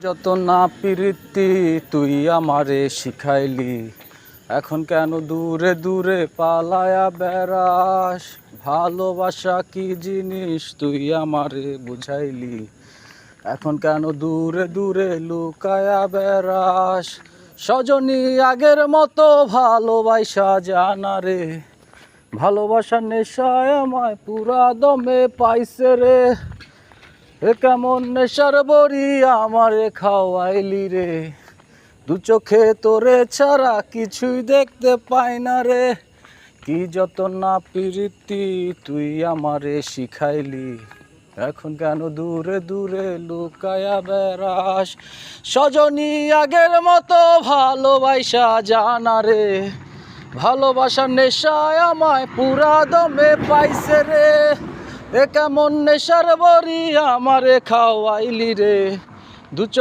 যত না প্রীতি তুই আমারে শিখাইলি, এখন কেন দূরে দূরে পালায়া বেড়াস। ভালোবাসা কি জিনিস তুই আমারে বুঝাইলি, এখন কেন দূরে দূরে লুকায়া বেড়াস। সজনী আগের মতো ভালোবাসা জানা রে, ভালোবাসার নেশায় আমায় পুরা দমে পাইছে রে। এ কেমন নেশার বড়ি আমারে খাওয়াইলি রে, দু চোখে তোরে ছাড়া কিছুই দেখতে পাই না রে। কি যত না প্রীতি তুই আমারে শিখাইলি, এখন কেন দূরে দূরে লুকায়া বেড়াস। সজনী আগের মতো ভালোবাসা জানা রে, ভালোবাসার নেশায় আমায় পুরা দমে পাইছে রে। এ কেমন নেশার বড়ি আমারে খাওয়াইলি রে, দু চোখ